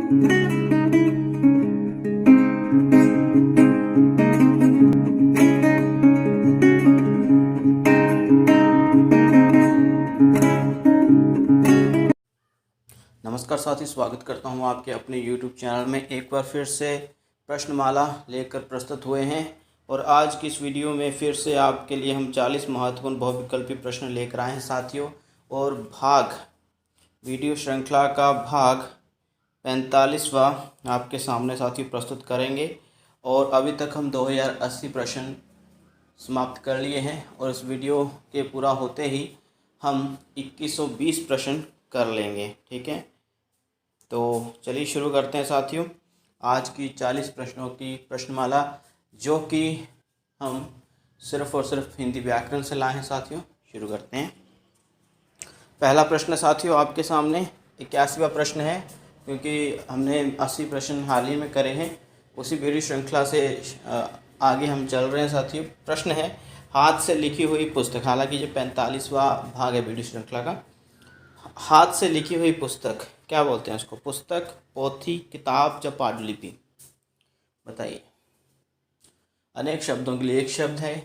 नमस्कार साथी, स्वागत करता हूं आपके अपने YouTube चैनल में। एक बार फिर से प्रश्नमाला लेकर प्रस्तुत हुए हैं और आज की इस वीडियो में फिर से आपके लिए हम 40 महत्वपूर्ण बहुविकल्पी प्रश्न लेकर आए हैं साथियों। और वीडियो श्रृंखला का भाग 45वां आपके सामने साथियों प्रस्तुत करेंगे। और अभी तक हम 2080 प्रश्न समाप्त कर लिए हैं और इस वीडियो के पूरा होते ही हम 2120 प्रश्न कर लेंगे। ठीक है, तो चलिए शुरू करते हैं साथियों आज की 40 प्रश्नों की प्रश्नमाला, जो कि हम सिर्फ़ और सिर्फ हिंदी व्याकरण से लाए हैं साथियों। शुरू करते हैं। पहला प्रश्न साथियों आपके सामने 81वां प्रश्न है, क्योंकि हमने 80 प्रश्न हाल ही में करे हैं, उसी वीडियो श्रृंखला से आगे हम चल रहे हैं साथियों। प्रश्न है, हाथ से लिखी हुई पुस्तक। हालांकि ये 45वां भाग है वीडियो श्रृंखला का। हाथ से लिखी हुई पुस्तक क्या बोलते हैं उसको? पुस्तक, पोथी, किताब या पांडुलिपि? बताइए। अनेक शब्दों के लिए एक शब्द है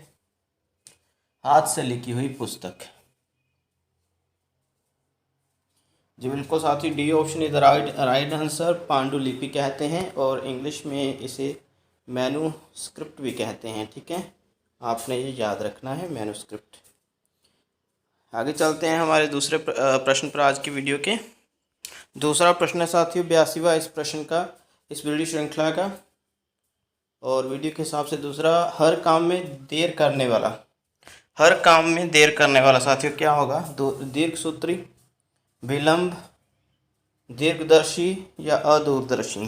हाथ से लिखी हुई पुस्तक। जी बिल्कुल साथी, D option is the right answer. पांडुलिपि कहते हैं और इंग्लिश में इसे मैन्युस्क्रिप्ट भी कहते हैं। ठीक है, आपने ये याद रखना है, मैन्युस्क्रिप्ट। आगे चलते हैं हमारे दूसरे प्रश्न पर आज की वीडियो के। दूसरा प्रश्न है साथियों 82वां इस प्रश्न का, इस वीडियो श्रृंखला का। और वीडियो के हिसाब से दूसरा, हर काम में देर करने वाला। हर काम में देर करने वाला साथियों क्या होगा? दीर्घसूत्री, विलंब, दीर्घदर्शी या अदूरदर्शी?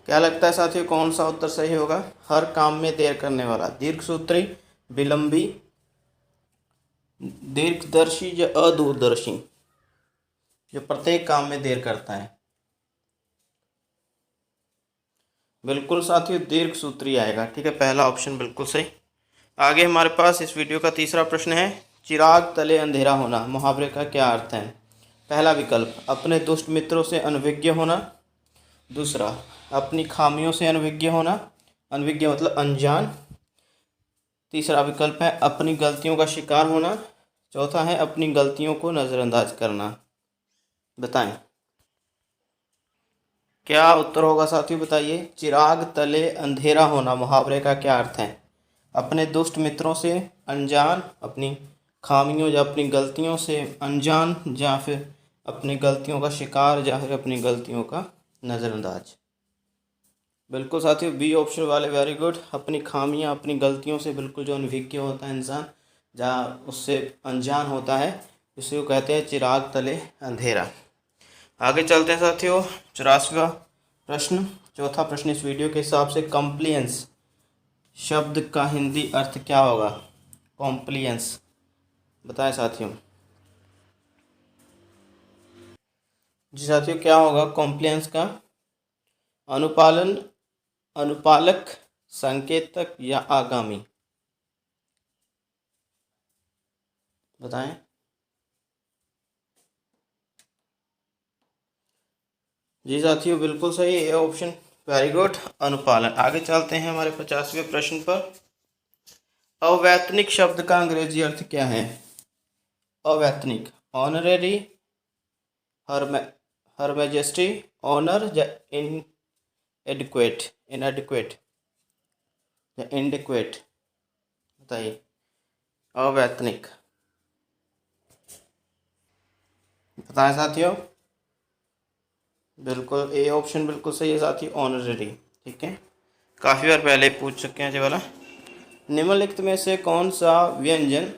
क्या लगता है साथियों कौन सा उत्तर सही होगा? हर काम में देर करने वाला, दीर्घसूत्री, विलंबी, दीर्घदर्शी या अदूरदर्शी, जो प्रत्येक काम में देर करता है? बिल्कुल साथियों दीर्घसूत्री आएगा। ठीक है, पहला ऑप्शन बिल्कुल सही। आगे हमारे पास इस वीडियो का तीसरा प्रश्न है, चिराग तले अंधेरा होना मुहावरे का क्या अर्थ है? पहला विकल्प, अपने दुष्ट मित्रों से अनभिज्ञ होना। दूसरा, अपनी खामियों से अनभिज्ञ होना, अनभिज्ञ मतलब अनजान। तीसरा विकल्प है अपनी गलतियों का शिकार होना। चौथा है अपनी गलतियों को नज़रअंदाज करना। बताएं क्या उत्तर होगा साथियों, बताइए। चिराग तले अंधेरा होना मुहावरे का क्या अर्थ है? अपने दुष्ट मित्रों से अनजान, अपनी खामियों या अपनी गलतियों से अनजान, या फिर अपनी गलतियों का शिकार, या फिर अपनी गलतियों का नज़रअंदाज। बिल्कुल साथियों बी ऑप्शन वाले वेरी गुड। अपनी खामियां, अपनी गलतियों से बिल्कुल जो अनभिज्ञ होता है इंसान, जहाँ उससे अनजान होता है, उसे को कहते हैं चिराग तले अंधेरा। आगे चलते हैं साथियों 84वां प्रश्न, चौथा प्रश्न इस वीडियो के हिसाब से, कॉम्प्लियंस शब्द का हिंदी अर्थ क्या होगा? कॉम्प्लियंस बताएं साथियों। जी साथियों क्या होगा कॉम्प्लियंस का? अनुपालन, अनुपालक, संकेतक या आगामी? बताएं। जी साथियों बिल्कुल सही, ए ऑप्शन वेरी गुड, अनुपालन। आगे चलते हैं हमारे 50वें प्रश्न पर। अवैतनिक शब्द का अंग्रेजी अर्थ क्या है? अवैतनिक, ऑनरेरी, हर मैजेस्टी, ऑनर या इन एडिक्वेट, इनएडिक्वेट या इनडिक्वेट? बताइए। अवैतनिक बताएं साथियों। बिल्कुल ए ऑप्शन बिल्कुल सही है साथियों, ऑनरेरी। ठीक है, काफ़ी बार पहले पूछ चुके हैं ये वाला। निम्नलिखित में से कौन सा व्यंजन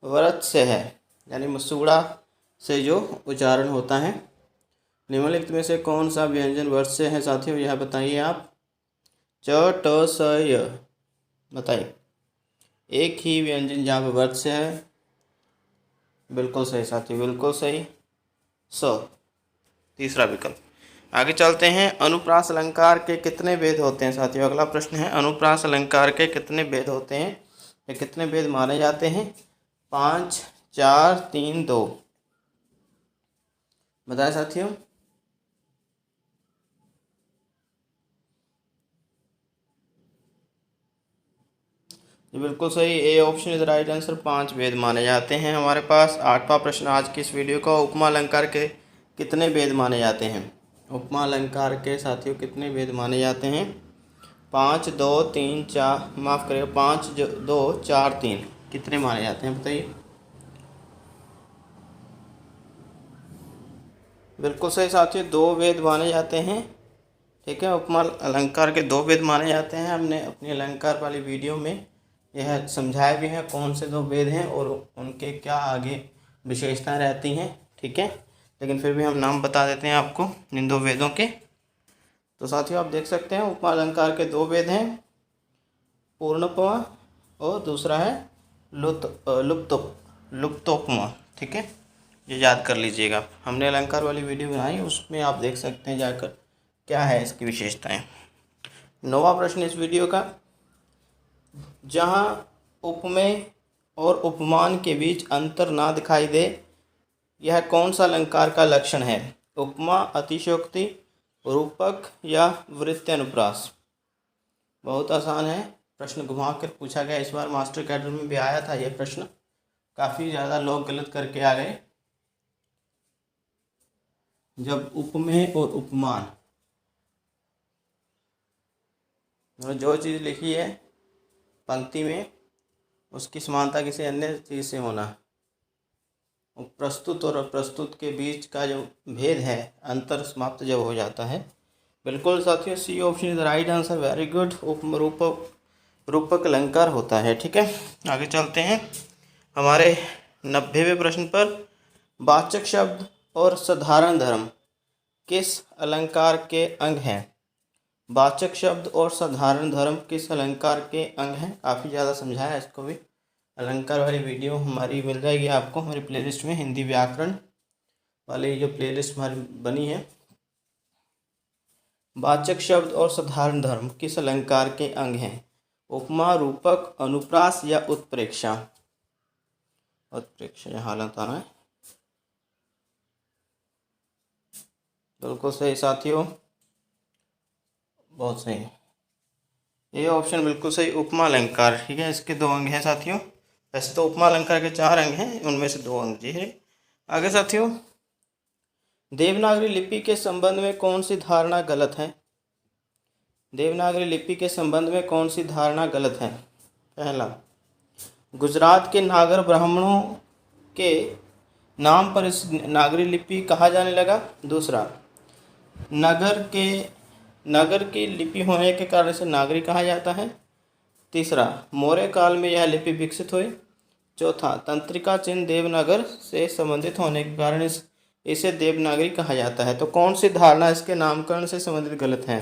व्रत से है, यानी मसूड़ा से जो उच्चारण होता है? निम्नलिखित में से कौन सा व्यंजन वर्ष से है साथियों, यह बताइए आप। च ट स य, बताइए। एक ही व्यंजन जहाँ पर वर्ष से है, बिल्कुल सही साथियों, बिल्कुल सही, स, तीसरा विकल्प। आगे चलते हैं, अनुप्रास अलंकार के कितने भेद होते हैं साथियों? अगला प्रश्न है, अनुप्रास अलंकार के कितने भेद होते हैं या कितने भेद माने जाते हैं? 5, 4, 3, 2? बताएं साथियों। जी बिल्कुल सही, A option is right answer. 5 वेद माने जाते हैं। हमारे पास 8वां प्रश्न आज की इस वीडियो का, उपमा अलंकार के कितने वेद माने जाते हैं? उपमा अलंकार के साथियों कितने वेद माने जाते हैं? 5 2 3 4, माफ़ करिएगा, 5 2 4 3, कितने माने जाते हैं बताइए? बिल्कुल सही साथियों, 2 वेद माने जाते हैं। ठीक है, उपमा अलंकार के 2 वेद माने जाते हैं। हमने अपनी अलंकार वाली वीडियो में यह समझाया भी है कौन से 2 वेद हैं और उनके क्या आगे विशेषताएं रहती हैं। ठीक है, लेकिन फिर भी हम नाम बता देते हैं आपको इन 2 वेदों के। तो साथियों आप देख सकते हैं उपमा अलंकार के 2 वेद हैं, पूर्णोपमा और दूसरा है लुप्तोपमा। ठीक है, ये याद कर लीजिएगा। हमने अलंकार वाली वीडियो बनाई, उसमें आप देख सकते हैं जाकर क्या है इसकी विशेषताएं। 9वां प्रश्न इस वीडियो का, जहाँ उपमेय और उपमान के बीच अंतर ना दिखाई दे, यह कौन सा अलंकार का लक्षण है? उपमा, अतिशयोक्ति, रूपक या वृत्त्यनुप्रास? बहुत आसान है, प्रश्न घुमा कर पूछा गया। इस बार मास्टर कैडर में भी आया था यह प्रश्न, काफ़ी ज़्यादा लोग गलत करके आ गए। जब उपमेय और उपमान, जो चीज़ लिखी है पंक्ति में उसकी समानता किसी अन्य चीज़ से होना, प्रस्तुत और अप्रस्तुत के बीच का जो भेद है, अंतर समाप्त जब हो जाता है। बिल्कुल साथियों, C option is right answer, very good. रूपक अलंकार होता है। ठीक है, आगे चलते हैं हमारे 90वें प्रश्न पर। वाचक शब्द और साधारण धर्म किस अलंकार के अंग हैं? वाचक शब्द और साधारण धर्म किस अलंकार के अंग हैं? काफ़ी ज़्यादा समझाया है इसको भी। अलंकार वाली वीडियो हमारी मिल जाएगी आपको हमारी प्लेलिस्ट में, हिंदी व्याकरण वाली जो प्लेलिस्ट हमारी बनी है। वाचक शब्द और साधारण धर्म किस अलंकार के अंग हैं? उपमा, रूपक, अनुप्रास या उत्प्रेक्षा? उत्प्रेक्षा यहाँ हालत आना है। बिल्कुल सही साथियों, बहुत सही, ये ऑप्शन बिल्कुल सही, उपमा अलंकार। ठीक है, इसके 2 अंग हैं साथियों। वैसे तो उपमा अलंकार के 4 अंग हैं, उनमें से 2 अंग जी है। आगे साथियों, देवनागरी लिपि के संबंध में कौन सी धारणा गलत है? देवनागरी लिपि के संबंध में कौन सी धारणा गलत है? पहला, गुजरात के नागर ब्राह्मणों के नाम पर इस नागरी लिपि कहा जाने लगा। दूसरा, नगर की लिपि होने के कारण इसे नागरी कहा जाता है। तीसरा, मौर्य काल में यह लिपि विकसित हुई। चौथा, तंत्रिका चिन्ह देवनागर से संबंधित होने के कारण इसे देवनागरी कहा जाता है। तो कौन सी धारणा इसके नामकरण से संबंधित गलत है?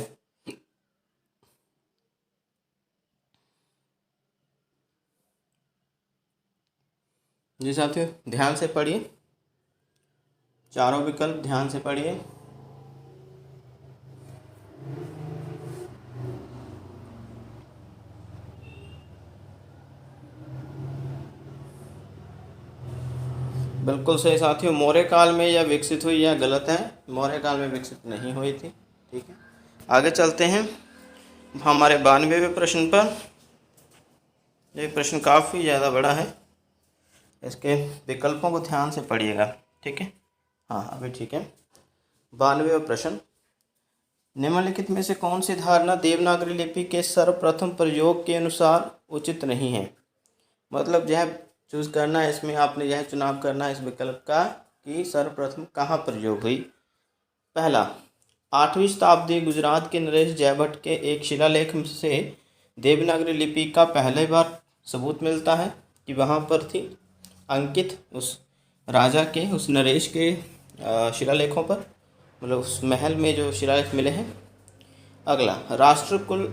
जी साथियों, ध्यान से पढ़िए, चारों विकल्प ध्यान से पढ़िए। बिल्कुल सही साथियों, मौर्य काल में यह विकसित हुई, यह गलत है। मौर्य काल में विकसित नहीं हुई थी। ठीक है, आगे चलते हैं हमारे 92वें प्रश्न पर। ये प्रश्न काफ़ी ज़्यादा बड़ा है, इसके विकल्पों को ध्यान से पढ़िएगा। ठीक है, हाँ अभी ठीक है। 92वां प्रश्न, निम्नलिखित में से कौन सी धारणा देवनागरी लिपि के सर्वप्रथम प्रयोग के अनुसार उचित नहीं है? मतलब यह चूज़ करना है, इसमें आपने यह चुनाव करना है इस विकल्प का कि सर्वप्रथम कहाँ प्रयोग हुई। पहला, 8वीं शताब्दी गुजरात के नरेश जयभट्ट के एक शिलालेख से देवनागरी लिपि का पहले बार सबूत मिलता है कि वहाँ पर थी, अंकित उस राजा के, उस नरेश के शिलालेखों पर, मतलब उस महल में जो शिलालेख मिले हैं। अगला, राष्ट्रकुल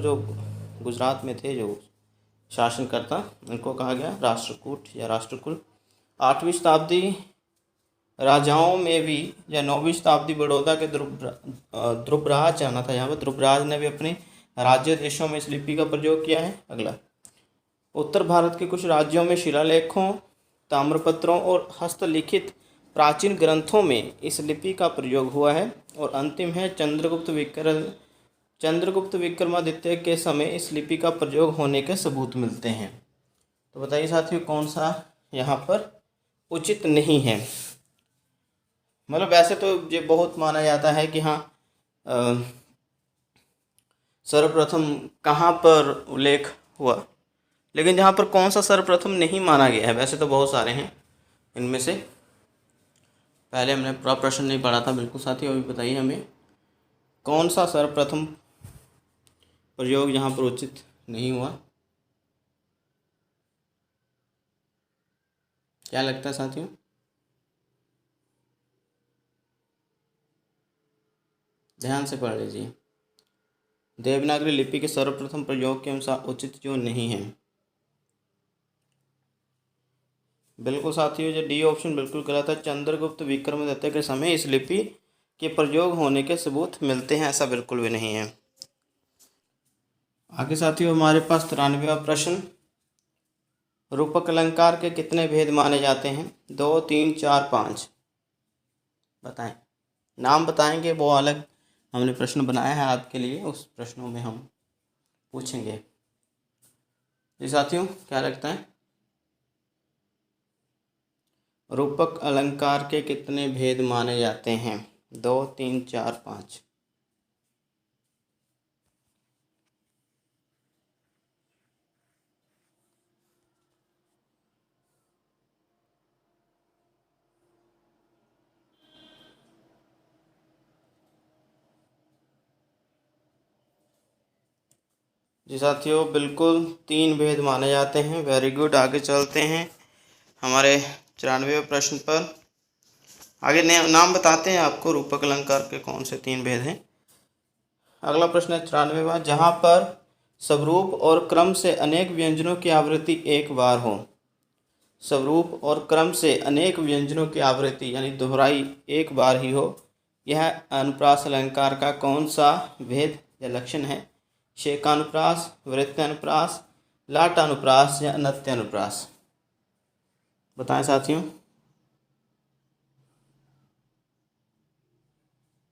जो गुजरात में थे, जो शासनकर्ता, उनको कहा गया राष्ट्रकूट या राष्ट्रकुल। 8वीं शताब्दी राजाओं में भी, या 9वीं शताब्दी बड़ौदा के ध्रुवराज जाना था, यहाँ पर ध्रुवराज ने भी अपने राज्य देशों में इस लिपि का प्रयोग किया है। अगला, उत्तर भारत के कुछ राज्यों में शिलालेखों, ताम्रपत्रों और हस्तलिखित प्राचीन ग्रंथों में इस लिपि का प्रयोग हुआ है। और अंतिम है, चंद्रगुप्त विक्रमादित्य के समय इस लिपि का प्रयोग होने के सबूत मिलते हैं। तो बताइए साथियों कौन सा यहाँ पर उचित नहीं है। मतलब वैसे तो ये बहुत माना जाता है कि हाँ सर्वप्रथम कहाँ पर उल्लेख हुआ, लेकिन जहाँ पर कौन सा सर्वप्रथम नहीं माना गया है। वैसे तो बहुत सारे हैं, इनमें से पहले हमने पूरा प्रश्न नहीं पढ़ा था। बिल्कुल साथियों, अभी बताइए हमें कौन सा सर्वप्रथम प्रयोग यहाँ पर उचित नहीं हुआ। क्या लगता है साथियों? ध्यान से पढ़ लीजिए। देवनागरी लिपि के सर्वप्रथम प्रयोग के अनुसार उचित जो नहीं है। बिल्कुल साथियों, जो डी ऑप्शन बिल्कुल गलत है। चंद्रगुप्त विक्रमादित्य के समय इस लिपि के प्रयोग होने के सबूत मिलते हैं, ऐसा बिल्कुल भी नहीं है। आगे साथियों हमारे पास 93वां प्रश्न, रूपक अलंकार के कितने भेद माने जाते हैं? 2, 3, 4, 5। बताएं, नाम बताएंगे, वो अलग हमने प्रश्न बनाया है आपके लिए, उस प्रश्नों में हम पूछेंगे। जी साथियों, क्या लगता है रूपक अलंकार के कितने भेद माने जाते हैं? 2, 3, 4, 5। जी साथियों, बिल्कुल 3 भेद माने जाते हैं। वेरी गुड, आगे चलते हैं हमारे 94वें प्रश्न पर। आगे नाम बताते हैं आपको रूपक अलंकार के कौन से 3 भेद हैं। अगला प्रश्न है 94वां, जहाँ पर स्वरूप और क्रम से अनेक व्यंजनों की आवृत्ति एक बार हो। स्वरूप और क्रम से अनेक व्यंजनों की आवृत्ति यानी दोहराई एक बार ही हो, यह अनुप्रास अलंकार का कौन सा भेद या लक्षण है? शेकानुप्रास, वृत्तानुप्रास, लाटानुप्रास या नत्यानुप्रास। बताएं साथियों,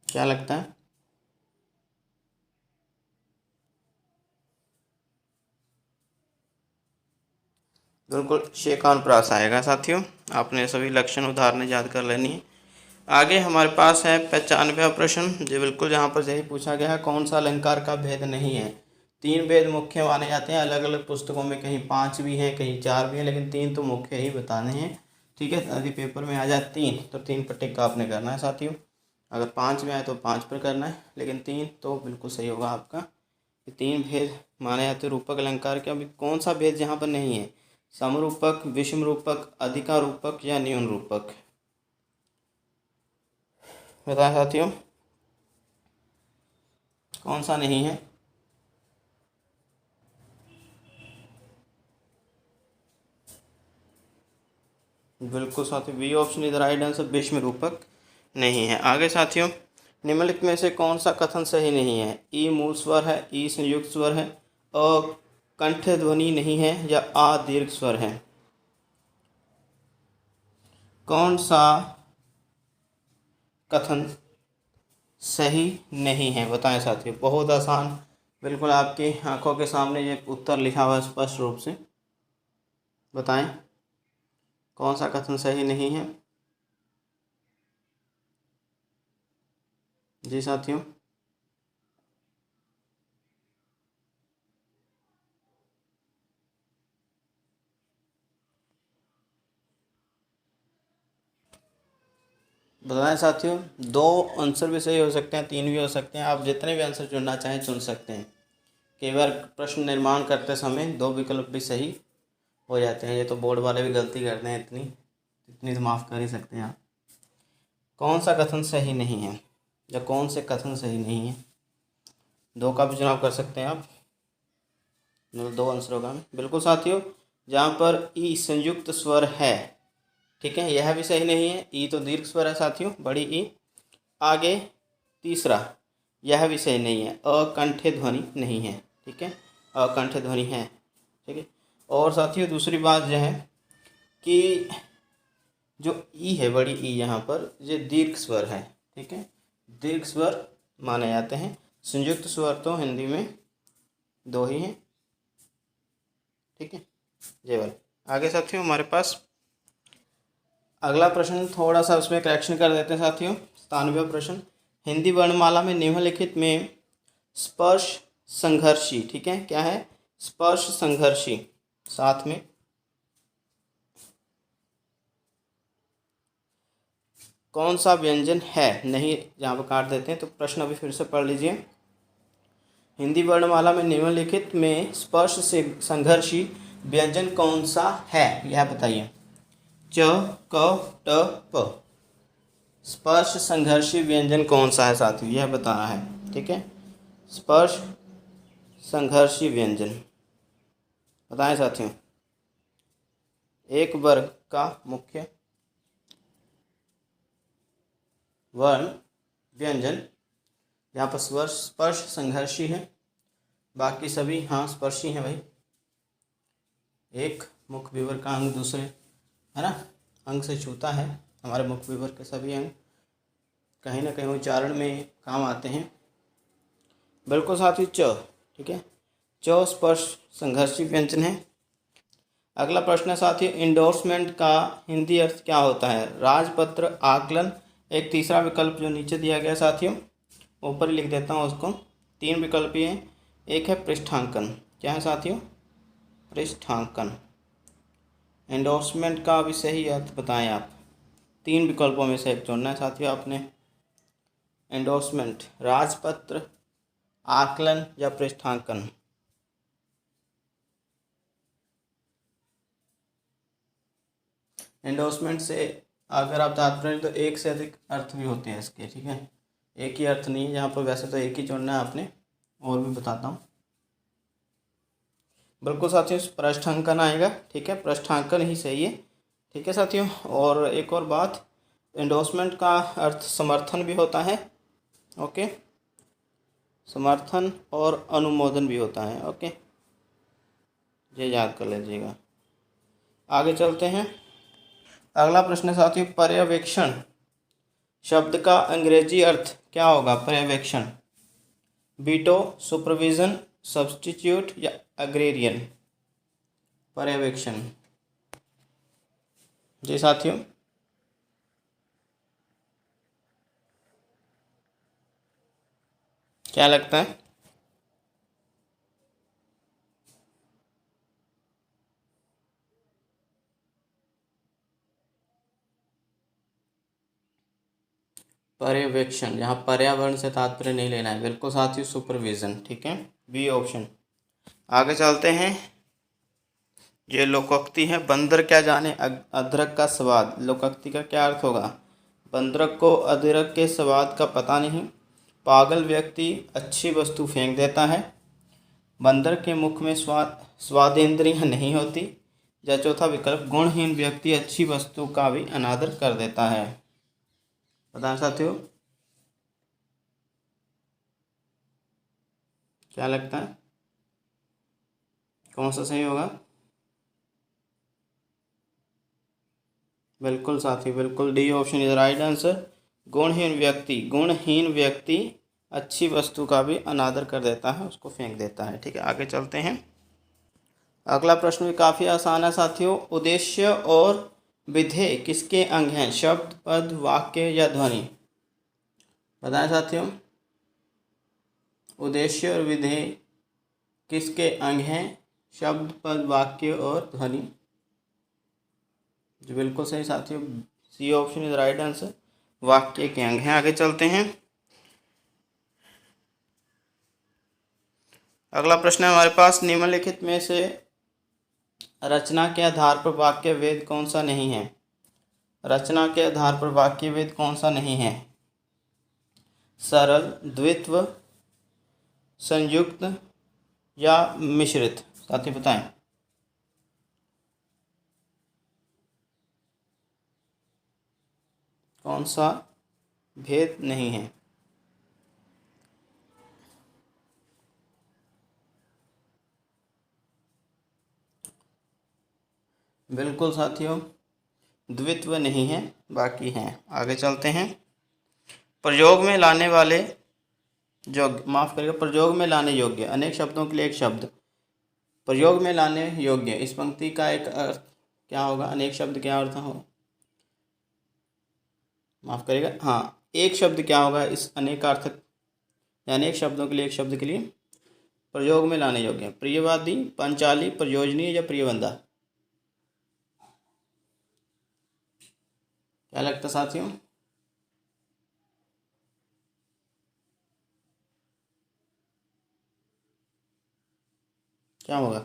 क्या लगता है? बिल्कुल शेकानुप्रास आएगा साथियों। आपने सभी लक्षण उदाहरण याद कर लेनी है। आगे हमारे पास है 95वां प्रश्न, जो बिल्कुल जहाँ पर यही पूछा गया है, कौन सा अलंकार का भेद नहीं है? 3 भेद मुख्य माने जाते हैं। अलग अलग पुस्तकों में कहीं 5 भी हैं, कहीं 4 भी हैं, लेकिन 3 तो मुख्य ही बताने हैं। ठीक है, यदि पेपर में आ जाए 3 तो 3 पर टिक आपने करना है साथियों। अगर 5 में आए तो 5 पर करना है, लेकिन 3 तो बिल्कुल सही होगा आपका। 3 भेद माने जाते हैं रूपक अलंकार के। अभी कौन सा भेद यहाँ पर नहीं है? समरूपक, विषम रूपक, अधिकारूपक या न्यून रूपक। बताएं साथियों, कौन सा नहीं है? बिल्कुल साथियों, B option is right answer, विषम रूपक नहीं है। आगे साथियों, निम्नलिखित में से कौन सा कथन सही नहीं है? ई मूल स्वर है, ई संयुक्त स्वर है, अ कंठ ध्वनि नहीं है या आ दीर्घ स्वर है। कौन सा कथन सही नहीं है? बताएं साथियों, बहुत आसान, बिल्कुल आपकी आंखों के सामने ये उत्तर लिखा हुआ है स्पष्ट रूप से। बताएं कौन सा कथन सही नहीं है? जी साथियों, बताएं साथियों। 2 आंसर भी सही हो सकते हैं, 3 भी हो सकते हैं, आप जितने भी आंसर चुनना चाहें चुन सकते हैं। कई बार प्रश्न निर्माण करते समय 2 विकल्प भी सही हो जाते हैं। ये तो बोर्ड वाले भी गलती करते हैं, इतनी तो माफ़ कर ही सकते हैं आप। कौन सा कथन सही नहीं है या कौन से कथन सही नहीं है? 2 का भी चुनाव कर सकते हैं आप, मतलब 2 आंसर होगा। बिल्कुल साथियों, जहाँ पर ई संयुक्त स्वर है, ठीक है, यह भी सही नहीं है। ई तो दीर्घ स्वर है साथियों, बड़ी ई। आगे तीसरा, यह भी सही नहीं है, अकंठे ध्वनि नहीं है। ठीक है, अकंठे ध्वनि है। ठीक है, और साथियों दूसरी बात यह है कि जो ई है, बड़ी ई, यहाँ पर ये दीर्घ स्वर है। ठीक है, दीर्घ स्वर माने जाते हैं। संयुक्त स्वर तो हिंदी में 2 ही हैं, ठीक है। जय वाले। आगे साथियों हमारे पास अगला प्रश्न, थोड़ा सा उसमें करेक्शन कर देते हैं साथियों। 97वां प्रश्न, हिंदी वर्णमाला में निम्नलिखित में स्पर्श संघर्षी, ठीक है, क्या है, स्पर्श संघर्षी, साथ में कौन सा व्यंजन है, नहीं यहाँ पर काट देते हैं। तो प्रश्न अभी फिर से पढ़ लीजिए। हिंदी वर्णमाला में निम्नलिखित में स्पर्श से संघर्षी व्यंजन कौन सा है, यह बताइए। च, क, ट, प। स्पर्श संघर्षी व्यंजन कौन सा है साथियों, यह बताना है, ठीक है। स्पर्श संघर्षी व्यंजन बताएं साथियों। एक वर्ग का मुख्य वर्ण व्यंजन, यहाँ पर स्पर्श संघर्षी है, बाकी सभी हाँ स्पर्शी हैं भाई। एक मुख विवर का अंग दूसरे, है ना, अंग से छूता है। हमारे मुख विवर के सभी अंग कहीं ना कहीं उच्चारण में काम आते हैं। बिल्कुल साथी, च, ठीक है, च स्पर्श संघर्षी व्यंजन है। अगला प्रश्न है साथी, इंडोर्समेंट का हिंदी अर्थ क्या होता है। राजपत्र, आकलन, एक तीसरा विकल्प जो नीचे दिया गया साथियों, ऊपर ही लिख देता हूँ उसको। 3 विकल्प ही हैं। एक है पृष्ठांकन, क्या है साथियों, पृष्ठांकन। एंडोर्समेंट का भी सही अर्थ बताएं आप। 3 विकल्पों में से एक चुनना है साथियों आपने। एंडोर्समेंट, राजपत्र, आकलन या पृष्ठांकन। एंडोर्समेंट से अगर आप तात्पर्य तो एक से अधिक अर्थ भी होते हैं इसके, ठीक है, एक ही अर्थ नहीं है यहाँ पर। वैसे तो एक ही चुनना है आपने, और भी बताता हूँ। बिल्कुल साथियों, पृष्ठांकन आएगा, ठीक है, पृष्ठांकन ही सही है, ठीक है साथियों। और एक और बात, एंडोर्समेंट का अर्थ समर्थन भी होता है, ओके, समर्थन और अनुमोदन भी होता है, ओके, ये याद कर लीजिएगा। आगे चलते हैं। अगला प्रश्न है साथियों, पर्यवेक्षण शब्द का अंग्रेजी अर्थ क्या होगा। पर्यवेक्षण, बीटो, सुपरविजन, सब्स्टिट्यूट या अग्रेरियन। पर्यवेक्षण जी साथियों, क्या लगता है। पर्यवेक्षण, यहाँ पर्यावरण से तात्पर्य नहीं लेना है, बिल्कुल साथियों, सुपरविजन, ठीक है, बी ऑप्शन। आगे चलते हैं। ये लोकोक्ति है, बंदर क्या जाने अदरक का स्वाद। लोकोक्ति का क्या अर्थ होगा। बंदर को अदरक के स्वाद का पता नहीं। पागल व्यक्ति अच्छी वस्तु फेंक देता है। बंदर के मुख में स्वादेंद्रियां नहीं होती। या चौथा विकल्प, गुणहीन व्यक्ति अच्छी वस्तु का भी अनादर कर देता है। बताएं साथियों, क्या लगता है कौन सा सही होगा। बिल्कुल साथी, बिल्कुल D option is right answer. गुणहीन व्यक्ति अच्छी वस्तु का भी अनादर कर देता है, उसको फेंक देता है, ठीक है। आगे चलते हैं। अगला प्रश्न भी काफ़ी आसान है साथियों। उद्देश्य और विधेय किसके अंग हैं। शब्द, पद, वाक्य या ध्वनि। बताएं साथियों, उद्देश्य और विधेय किसके अंग हैं। शब्द, पद, वाक्य और ध्वनि। जो बिल्कुल सही साथियों, C option is right answer, वाक्य के अंग हैं। आगे चलते हैं। अगला प्रश्न है हमारे पास, निम्नलिखित में से रचना के आधार पर वाक्य वेद कौन सा नहीं है। रचना के आधार पर वाक्य वेद कौन सा नहीं है। सरल, द्वित्व, संयुक्त या मिश्रित। साथी बताएं। कौन सा भेद नहीं है। बिल्कुल साथियों, द्वित्व नहीं है, बाकी हैं। आगे चलते हैं। प्रयोग में लाने वाले योग्य, माफ़ करिएगा, प्रयोग में लाने योग्य, अनेक शब्दों के लिए एक शब्द, प्रयोग में लाने योग्य। इस पंक्ति का एक अर्थ क्या होगा? अनेक शब्द क्या अर्थ हो, माफ़ करिएगा, हाँ, एक शब्द क्या होगा इस अनेकार्थक या अनेक शब्दों के लिए एक शब्द के लिए प्रयोग में लाने योग्य? प्रियवादी, पंचाली, प्रयोजनीय या प्रियबंधा? क्या लगता साथियों? क्या होगा?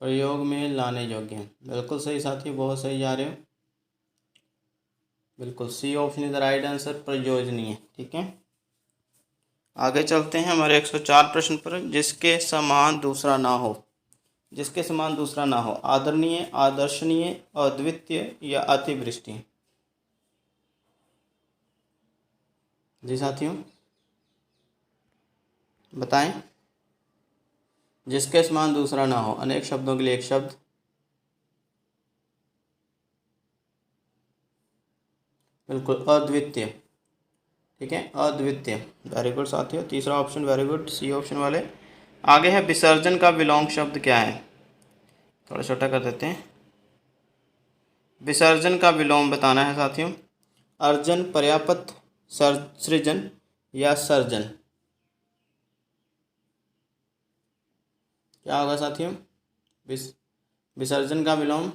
प्रयोग में लाने योग्य है, बिल्कुल सही साथियों, बहुत सही जा रहे हो, बिल्कुल C option is the right answer, प्रयोजनीय। ठीक है, आगे चलते हैं हमारे 104 प्रश्न पर। जिसके समान दूसरा ना हो, जिसके समान दूसरा ना हो, आदरणीय, आदर्शनीय, अद्वितीय या अतिवृष्टि? जी साथियों बताएं। जिसके समान दूसरा ना हो, अनेक शब्दों के लिए एक शब्द, बिल्कुल अद्वितीय। ठीक है, अद्वितीय, वेरी गुड साथियों, तीसरा option very good, C option वाले। आगे है विसर्जन का विलोम शब्द क्या है? थोड़ा छोटा कर देते हैं। विसर्जन का विलोम बताना है साथियों। अर्जन, पर्याप्त, सृजन या सर्जन? क्या होगा साथियों? विसर्जन का विलोम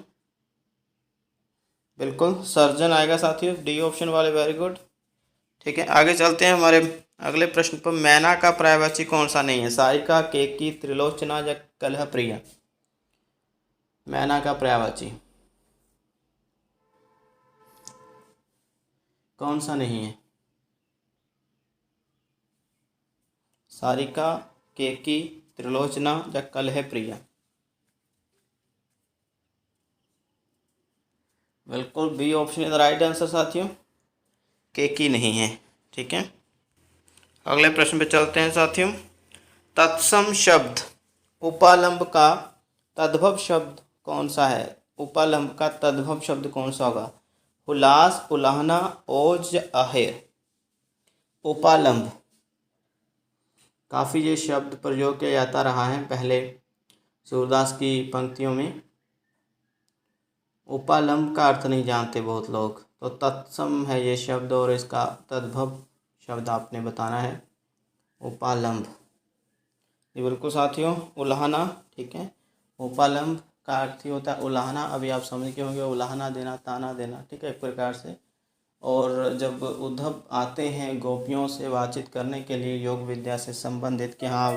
बिल्कुल सर्जन आएगा साथियों, डी ऑप्शन वाले, वेरी गुड। ठीक है, आगे चलते हैं हमारे अगले प्रश्न पर। मैना का पर्यायवाची कौन सा नहीं है? सारिका, केकी, त्रिलोचना या कलह प्रिया? मैना का पर्यायवाची कौन सा नहीं है? सारिका, केकी, त्रिलोचना या कलह प्रिया? बिल्कुल B option is the right answer साथियों, केकी नहीं है। ठीक है, अगले प्रश्न पे चलते हैं साथियों। तत्सम शब्द उपालंब का तद्भव शब्द कौन सा है? उपालंब का तद्भव शब्द कौन सा होगा? उल्लास, उलाहना, ओज, आहेर? उपालंब काफ़ी ये शब्द प्रयोग किया जाता रहा है पहले सूरदास की पंक्तियों में। उपालंब का अर्थ नहीं जानते बहुत लोग, तो तत्सम है ये शब्द और इसका तद्भव शब्द आपने बताना है, उपालंब। ये बिल्कुल साथियों उलाहना। ठीक है, उपालंब का अर्थ ही होता है उलाहना, अभी आप समझ के होंगे, उलाहना देना, ताना देना। ठीक है, एक प्रकार से। और जब उद्धव आते हैं गोपियों से बातचीत करने के लिए योग विद्या से संबंधित कि हाँ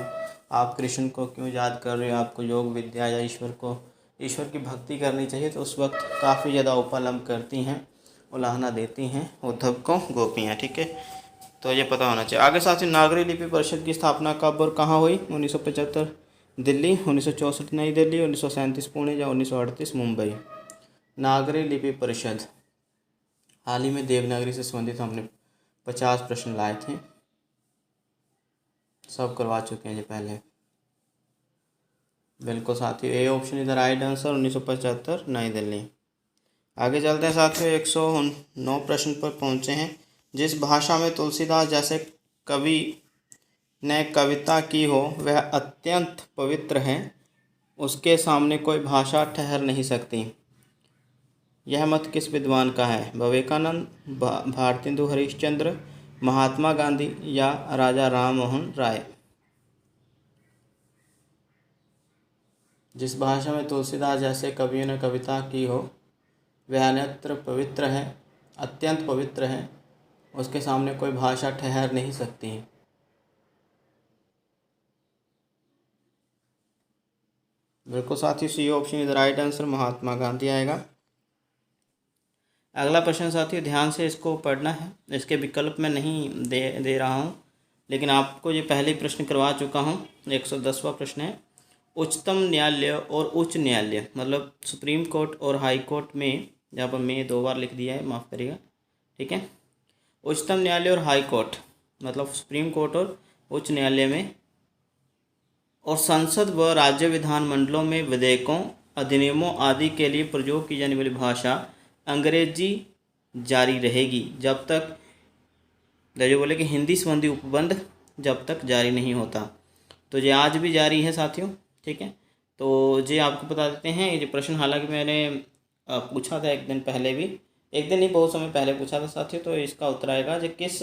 आप कृष्ण को क्यों याद कर रहे हो, आपको योग विद्या या ईश्वर की भक्ति करनी चाहिए, तो उस वक्त काफ़ी ज़्यादा उपालंब करती हैं, उलाहना देती हैं उद्धव को गोपियाँ। ठीक है, तो ये पता होना चाहिए। आगे साथ ही नागरी लिपि परिषद की स्थापना कब और कहाँ हुई? 1975 दिल्ली, 1964 नई दिल्ली, 1937 पुणे या 1938 मुंबई? नागरी लिपि परिषद हाल ही में देवनागरी से संबंधित हमने 50 प्रश्न लाए थे, सब करवा चुके हैं जी पहले। बिल्कुल साथियों, ए ऑप्शन इधर राइट आंसर, 1975 नई दिल्ली। आगे चलते हैं साथियों, 109 प्रश्न पर पहुंचे हैं। जिस भाषा में तुलसीदास जैसे कवि ने कविता की हो वह अत्यंत पवित्र है, उसके सामने कोई भाषा ठहर नहीं सकती। यह मत किस विद्वान का है? विवेकानंद, भारतेंदु हरिश्चंद्र, महात्मा गांधी या राजा राम मोहन राय? जिस भाषा में तुलसीदास जैसे कवियों ने कविता की हो वह अन्यत्र पवित्र है, अत्यंत पवित्र है, उसके सामने कोई भाषा ठहर नहीं सकती। बिल्कुल साथियों, C option is right answer, Mahatma Gandhi आएगा। अगला प्रश्न साथियों ध्यान से इसको पढ़ना है, इसके विकल्प मैं नहीं दे रहा हूँ, लेकिन आपको ये पहले ही प्रश्न करवा चुका हूँ। 110वां प्रश्न है। उच्चतम न्यायालय और उच्च न्यायालय मतलब सुप्रीम कोर्ट और हाई कोर्ट में, जहाँ पर मैं 2 बार लिख दिया है, माफ़ करिएगा। ठीक है, उच्चतम न्यायालय और हाई कोर्ट मतलब सुप्रीम कोर्ट और उच्च न्यायालय में, और संसद व राज्य विधानमंडलों में विधेयकों, अधिनियमों आदि के लिए प्रयोग की जाने वाली भाषा अंग्रेजी जारी रहेगी जब तक जो बोले कि हिंदी संबंधी उपबंध जब तक जारी नहीं होता, तो ये आज भी जारी है साथियों। ठीक है, तो ये आपको बता देते हैं। ये प्रश्न हालांकि मैंने पूछा था एक दिन पहले भी, एक दिन नहीं बहुत समय पहले पूछा था साथियों। तो इसका उत्तर आएगा जो किस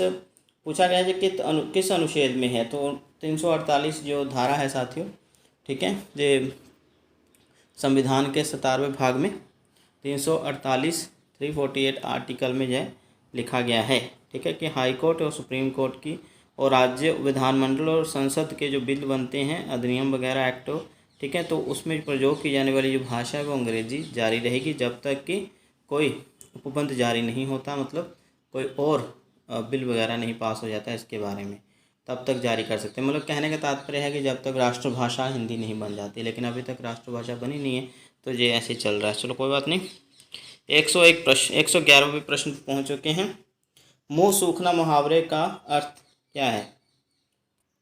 पूछा गया है किस अनुच्छेद में है, तो 348 जो धारा है साथियों। ठीक है, ये संविधान के 17वें भाग में 348 348 आर्टिकल में यह लिखा गया है। ठीक है, कि हाई कोर्ट और सुप्रीम कोर्ट की और राज्य विधानमंडल और संसद के जो बिल बनते हैं, अधिनियम वगैरह एक्ट, ठीक है, तो उसमें प्रयोग की जाने वाली जो भाषा है वो अंग्रेजी जारी रहेगी जब तक कि कोई उपबंध जारी नहीं होता, मतलब कोई और बिल वगैरह नहीं पास हो जाता है इसके बारे में, तब तक जारी कर सकते हैं। मतलब कहने का तात्पर्य है कि जब तक राष्ट्रभाषा हिंदी नहीं बन जाती, लेकिन अभी तक राष्ट्रभाषा बनी नहीं है, तो ये ऐसे चल रहा है। चलो कोई बात नहीं। 101 प्रश्न 111वें प्रश्न पहुँच चुके हैं। मुँह सूखना मुहावरे का अर्थ क्या है?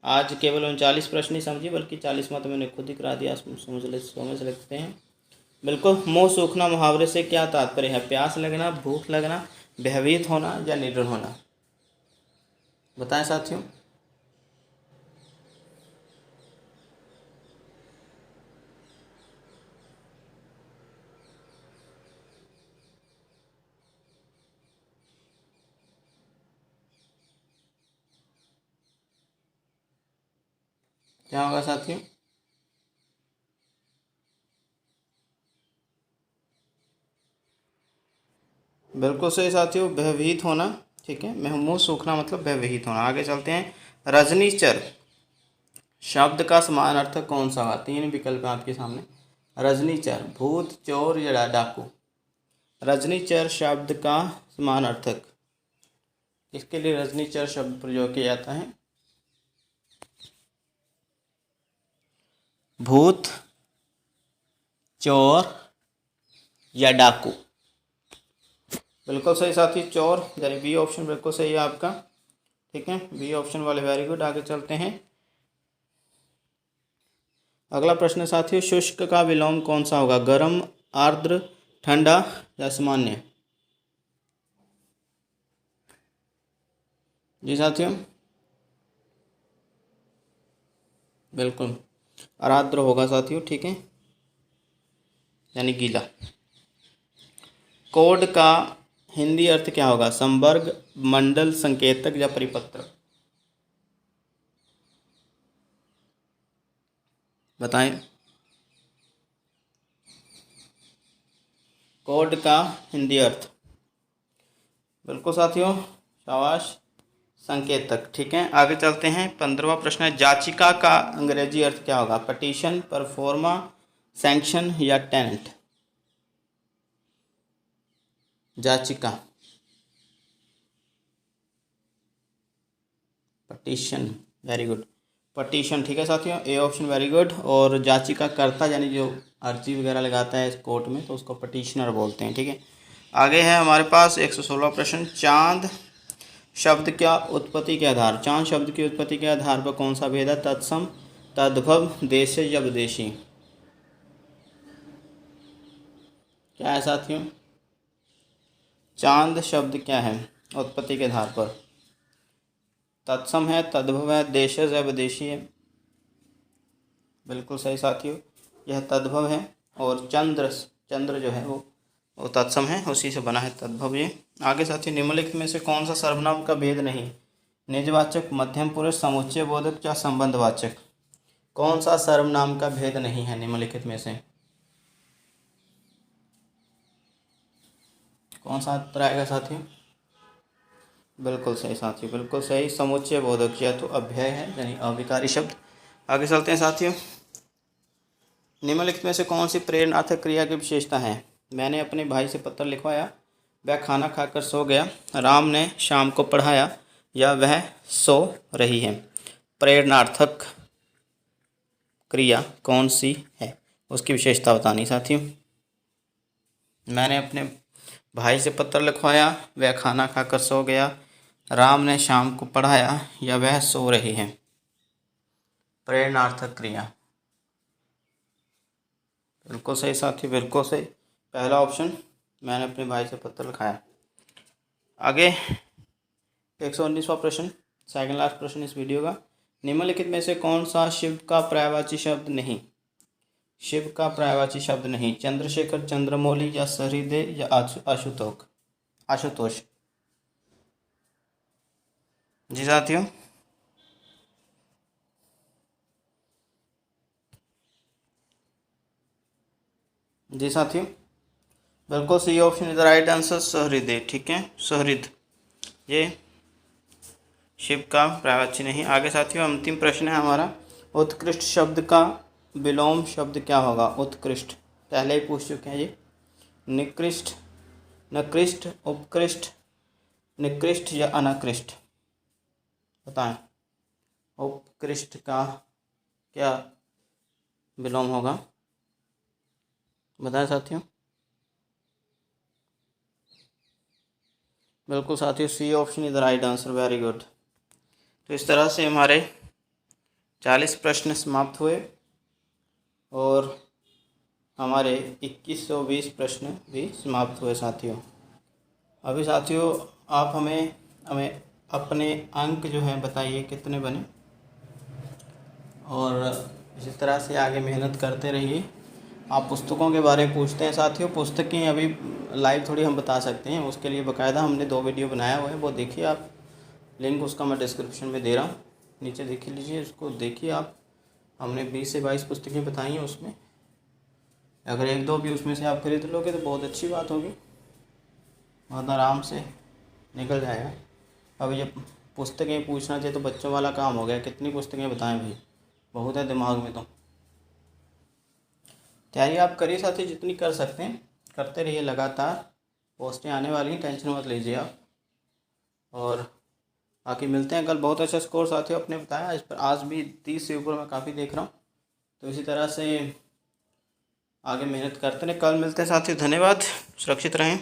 आज केवल 39 प्रश्न ही समझी, बल्कि 40वां तो मैंने खुद ही करा दिया, समझ लेते हैं। बिल्कुल, मुँह सूखना मुहावरे से क्या तात्पर्य है? प्यास लगना, भूख लगना, भयभीत होना या निडर होना? बताएं साथियों। क्या होगा साथियों? बिल्कुल सही साथियों, भयभीत होना। ठीक है, मुँह सूखना मतलब भयभीत होना। आगे चलते हैं। रजनीचर शब्द का समान अर्थक कौन सा होगा? 3 विकल्प हैं आपके सामने। रजनीचर, भूत, चोर या डाकू? रजनीचर शब्द का समान अर्थक, इसके लिए रजनीचर शब्द प्रयोग किया जाता है। भूत, चोर या डाकू? बिल्कुल सही साथी, चोर, यानी बी ऑप्शन बिल्कुल सही है आपका। ठीक है, बी ऑप्शन वाले, वेरी गुड। आगे चलते हैं। अगला प्रश्न साथियों, शुष्क का विलोम कौन सा होगा? गर्म, आर्द्र, ठंडा या सामान्य? जी साथियों, बिल्कुल आर्द्र होगा साथियों। ठीक है, यानी गीला। कोड का हिंदी अर्थ क्या होगा? संवर्ग, मंडल, संकेतक या परिपत्र? बताएं। कोड का हिंदी अर्थ, बिल्कुल साथियों, शाबाश, संकेतक। ठीक है, आगे चलते हैं। 15वां प्रश्न है, जाचिका का अंग्रेजी अर्थ क्या होगा? पटिशन, परफॉर्मा, सैंक्शन या टेनेंट? जाचिका, पटिशन, वेरी गुड, पटिशन। ठीक है साथियों, ए ऑप्शन वेरी गुड। और जाचिका कर्ता यानी जो अर्जी वगैरह लगाता है इस कोर्ट में, तो उसको पटिशनर बोलते हैं। ठीक है, आगे है हमारे पास 116 प्रश्न। चांद शब्द क्या उत्पत्ति के आधार, चांद शब्द की उत्पत्ति के आधार पर कौन सा भेद है? तत्सम, तद्भव, देश या विदेशी? क्या है साथियों? चांद शब्द क्या है उत्पत्ति के आधार पर? तत्सम है, तद्भव है, देशज या विदेशी है? बिल्कुल सही साथियों, यह तद्भव है। और चंद्र जो है वो तत्सम है, उसी से बना है तद्भव ये। आगे साथियों, निम्नलिखित में से कौन सा सर्वनाम का भेद नहीं? निजवाचक, मध्यम पुरुष, समुच्चय बोधक या संबंधवाचक? कौन सा सर्वनाम का भेद नहीं है निम्नलिखित में से? कौन सा उत्तर आएगा साथियों? बिल्कुल सही साथियों, बिल्कुल सही, समुच्चय बोधक, या तो अव्यय है यानी अविकारी शब्द। आगे चलते हैं साथियों। निम्नलिखित में से कौन सी प्रेरणार्थक क्रिया की विशेषता है? मैंने अपने भाई से पत्र लिखवाया, वह खाना खाकर सो गया, राम ने शाम को पढ़ाया, या वह सो रही है? प्रेरणार्थक क्रिया कौन सी है, उसकी विशेषता बतानी साथियों। मैंने अपने भाई से पत्र लिखवाया, वह खाना खाकर सो गया, राम ने शाम को पढ़ाया, या वह सो रही है? प्रेरणार्थक क्रिया, बिल्कुल सही साथी, बिल्कुल सही, पहला ऑप्शन, मैंने अपने भाई से पत्र लिखाया। आगे 119वां प्रश्न, सेकंड लास्ट प्रश्न इस वीडियो का। निम्नलिखित में से कौन सा शिव का पर्यायवाची शब्द नहीं? शिव का पर्यायवाची शब्द नहीं। चंद्रशेखर, चंद्रमौली या सहृदय या आशुतोष। जी साथियों, बिल्कुल C option is the right answer, सहृदय। ठीक है, सहृद ये शिव का पर्यायवाची नहीं। आगे साथियों अंतिम प्रश्न है हमारा, उत्कृष्ट शब्द का विलोम शब्द क्या होगा? उत्कृष्ट पहले ही पूछ चुके हैं ये। निकृष्ट, नकृष्ट, उत्कृष्ट, निकृष्ट या अनाकृष्ट? बताएं, उत्कृष्ट का क्या विलोम होगा? बताएं साथियों। बिल्कुल साथियों, C option is the right answer, very good. तो इस तरह से हमारे 40 प्रश्न समाप्त हुए और हमारे 2120 प्रश्न भी समाप्त हुए साथियों। अभी साथियों आप हमें अपने अंक जो हैं बताइए कितने बने, और इसी तरह से आगे मेहनत करते रहिए। आप पुस्तकों के बारे में पूछते हैं साथियों, पुस्तकें अभी लाइव थोड़ी हम बता सकते हैं, उसके लिए बाकायदा हमने 2 वीडियो बनाया हुआ है, वो देखिए आप। लिंक उसका मैं डिस्क्रिप्शन में दे रहा हूँ, नीचे देख लीजिए, उसको देखिए आप। हमने 20 से 22 पुस्तकें बताई हैं उसमें। अगर 1-2 भी उसमें से आप खरीद लोगे तो बहुत अच्छी बात होगी, बहुत आराम से निकल जाएगा। अब ये पुस्तकें पूछना चाहिए तो बच्चों वाला काम हो गया, कितनी पुस्तकें बताएं भाई, बहुत है दिमाग में। तो तैयारी आप करिए साथी, जितनी कर सकते हैं करते रहिए लगातार, पोस्टें आने वाली हैं, टेंशन मत लीजिए आप। और बाकी मिलते हैं कल। बहुत अच्छा स्कोर साथियों अपने बताया इस पर, आज भी 30 से ऊपर मैं काफ़ी देख रहा हूँ। तो इसी तरह से आगे मेहनत करते रहें। कल मिलते हैं साथियों, धन्यवाद, सुरक्षित रहें।